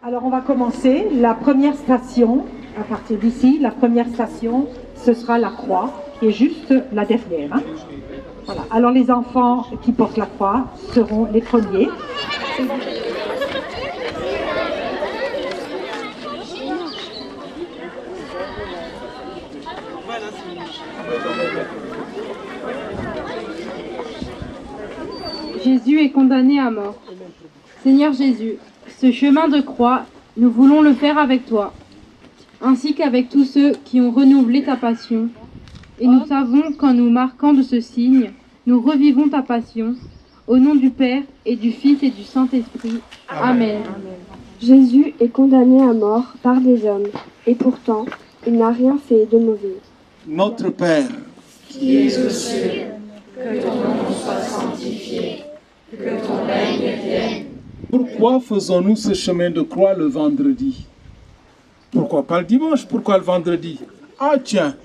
Alors on va commencer. La première station, à partir d'ici, la première station, ce sera la croix, qui est juste la dernière. Hein. Voilà. Alors les enfants qui portent la croix seront les premiers. Jésus est condamné à mort. Seigneur Jésus, ce chemin de croix, nous voulons le faire avec toi, ainsi qu'avec tous ceux qui ont renouvelé ta passion. Et nous savons qu'en nous marquant de ce signe, nous revivons ta passion, au nom du Père et du Fils et du Saint-Esprit. Amen. Jésus est condamné à mort par des hommes, et pourtant, il n'a rien fait de mauvais. Notre Père, qui es aux cieux, que ton nom soit sanctifié, que ton règne vienne. pourquoi faisons-nous ce chemin de croix le vendredi? Pourquoi pas le dimanche? Pourquoi le vendredi? Ah tiens,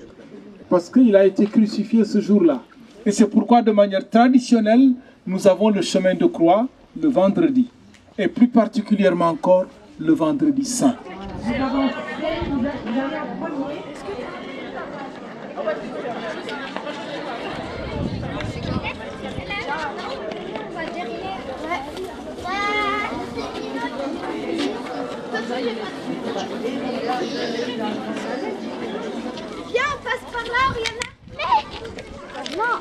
parce qu'il a été crucifié ce jour-là. Et c'est pourquoi de manière traditionnelle, nous avons le chemin de croix le vendredi. Et plus particulièrement encore, le vendredi saint. Viens, on passe par là, où il y en a. Non,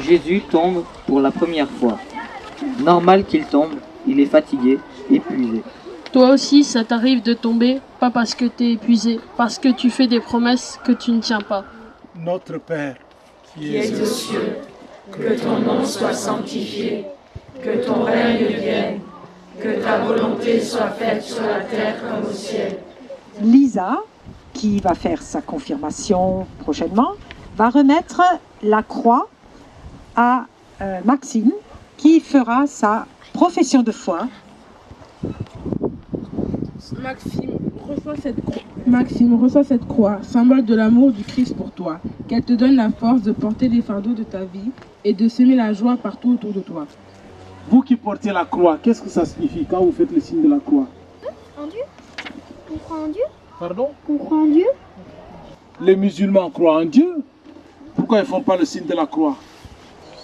Jésus tombe pour la première fois. Normal qu'il tombe, il est fatigué, épuisé. Toi aussi, ça t'arrive de tomber, pas parce que t'es épuisé, parce que tu fais des promesses que tu ne tiens pas. Notre Père, qui es aux cieux, que ton nom soit sanctifié, que ton règne vienne, que ta volonté soit faite sur la terre comme au ciel. Lisa, qui va faire sa confirmation prochainement, va remettre la croix à Maxime, qui fera sa profession de foi. Maxime, reçois cette croix, symbole de l'amour du Christ pour toi, qu'elle te donne la force de porter les fardeaux de ta vie et de semer la joie partout autour de toi. vous qui portez la croix, qu'est-ce que ça signifie quand vous faites le signe de la croix? En Dieu. On croit en Dieu. Pardon? On croit en Dieu. Les musulmans croient en Dieu. Pourquoi ils ne font pas le signe de la croix?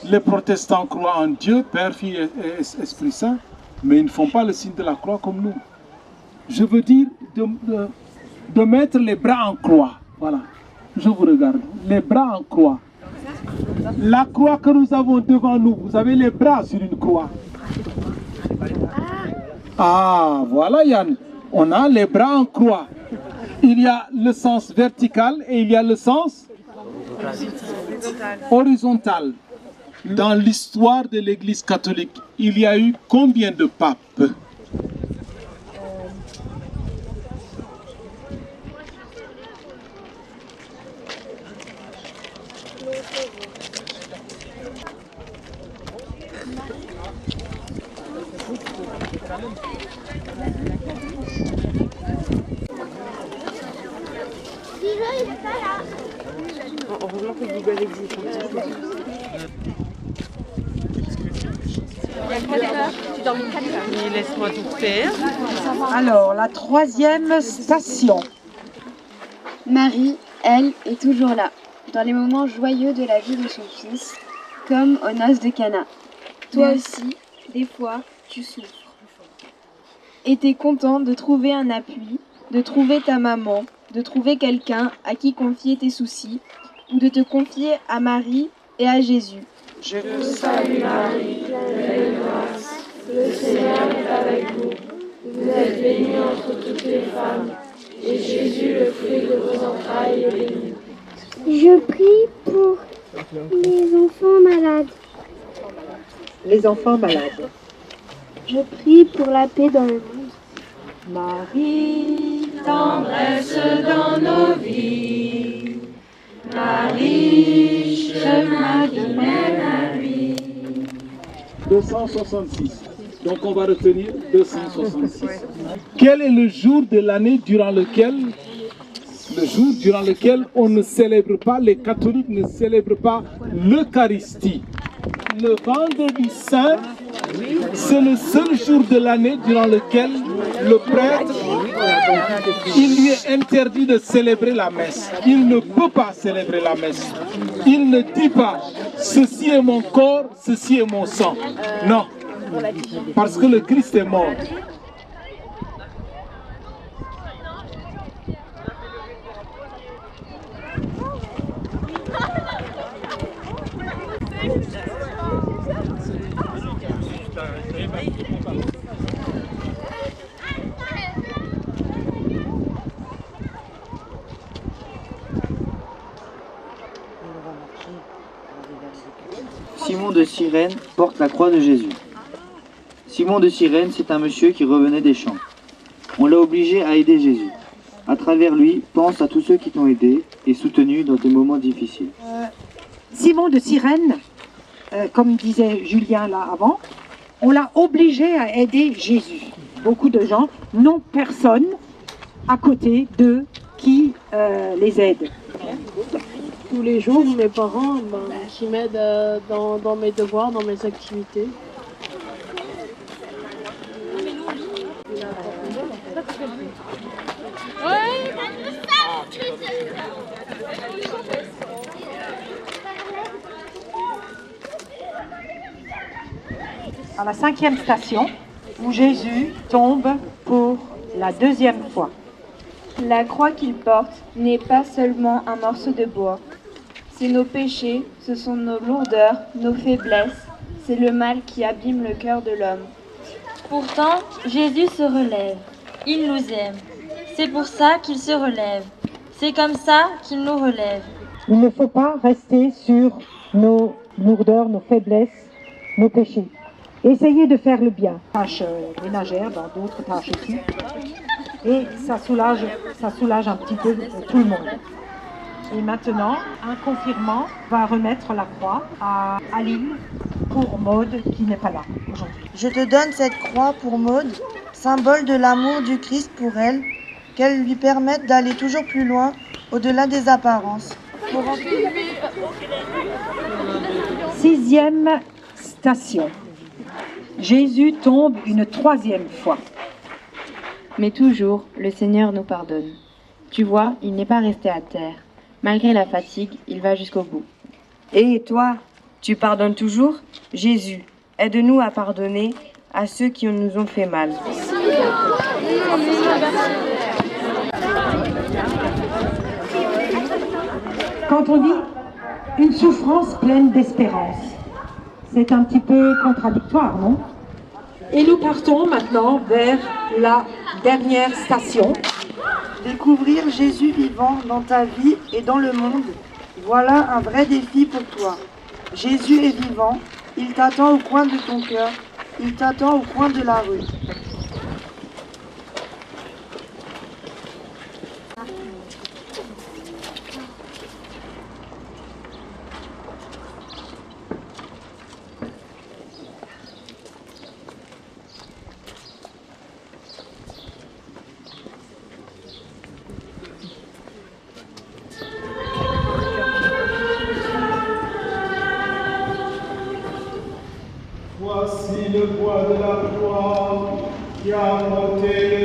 Les protestants croient en Dieu, Père, Fils et Esprit Saint, mais ils ne font pas le signe de la croix comme nous. Je veux dire de mettre les bras en croix. Voilà, je vous regarde. Les bras en croix. La croix que nous avons devant nous, vous avez les bras sur une croix. Ah, voilà Yann. On a les bras en croix. Il y a le sens vertical et il y a le sens horizontal. Dans l'histoire de l'Église catholique, il y a eu combien de papes? Heureusement que Google existe. Laisse-moi tout faire. Alors, la troisième station. Marie, elle, est toujours là, dans les moments joyeux de la vie de son fils, comme aux noces de Cana. Toi aussi, des fois, tu souffres. Et t'es content de trouver un appui, de trouver ta maman, de trouver quelqu'un à qui confier tes soucis, ou de te confier à Marie et à Jésus. Je vous salue Marie, pleine de grâce, le Seigneur est avec vous. Vous êtes bénie entre toutes les femmes, et Jésus, le fruit de vos entrailles, est béni. Je prie pour les enfants malades. Les enfants malades. Je prie pour la paix dans le monde. Marie, Tendresse dans nos vies, Marie, chemin qui mène à lui. 266. Donc on va retenir 266. Quel est le jour de l'année durant lequel le jour durant lequel on ne célèbre pas, les catholiques ne célèbrent pas l'Eucharistie. Le vendredi saint, c'est le seul jour de l'année durant lequel le prêtre, il lui est interdit de célébrer la messe. Il ne peut pas célébrer la messe. Il ne dit pas, ceci est mon corps, ceci est mon sang. Non, parce que le Christ est mort. Simon de Cyrène porte la croix de Jésus. Simon de Cyrène, c'est un monsieur qui revenait des champs. On l'a obligé à aider Jésus. À travers lui, pense à tous ceux qui t'ont aidé et soutenu dans tes moments difficiles. Simon de Cyrène, comme disait Julien là avant, on l'a obligé à aider Jésus. Beaucoup de gens n'ont personne à côté d'eux qui les aide. Tous les jours, mes parents qui m'aident dans mes devoirs, dans mes activités. À la 5e station, où Jésus tombe pour la 2e fois. La croix qu'il porte n'est pas seulement un morceau de bois. C'est nos péchés, ce sont nos lourdeurs, nos faiblesses, c'est le mal qui abîme le cœur de l'homme. Pourtant, Jésus se relève. Il nous aime. C'est pour ça qu'il se relève. C'est comme ça qu'il nous relève. Il ne faut pas rester sur nos lourdeurs, nos faiblesses, nos péchés. Essayez de faire le bien. Tâches ménagères, dans d'autres tâches aussi. Et ça soulage un petit peu tout le monde. Et maintenant, un confirmant va remettre la croix à Aline pour Maude qui n'est pas là aujourd'hui. Je te donne cette croix pour Maude, symbole de l'amour du Christ pour elle, qu'elle lui permette d'aller toujours plus loin, au-delà des apparences. 6e station. Jésus tombe une 3e fois. Mais toujours, le Seigneur nous pardonne. Tu vois, il n'est pas resté à terre. Malgré la fatigue, il va jusqu'au bout. Et toi, tu pardonnes toujours? Jésus, aide-nous à pardonner à ceux qui nous ont fait mal. Quand on dit une souffrance pleine d'espérance, c'est un petit peu contradictoire, non? Et nous partons maintenant vers la dernière station. Découvrir Jésus vivant dans ta vie et dans le monde, voilà un vrai défi pour toi. Jésus est vivant, il t'attend au coin de ton cœur, il t'attend au coin de la rue. Voici le poids de la croix qui a porté le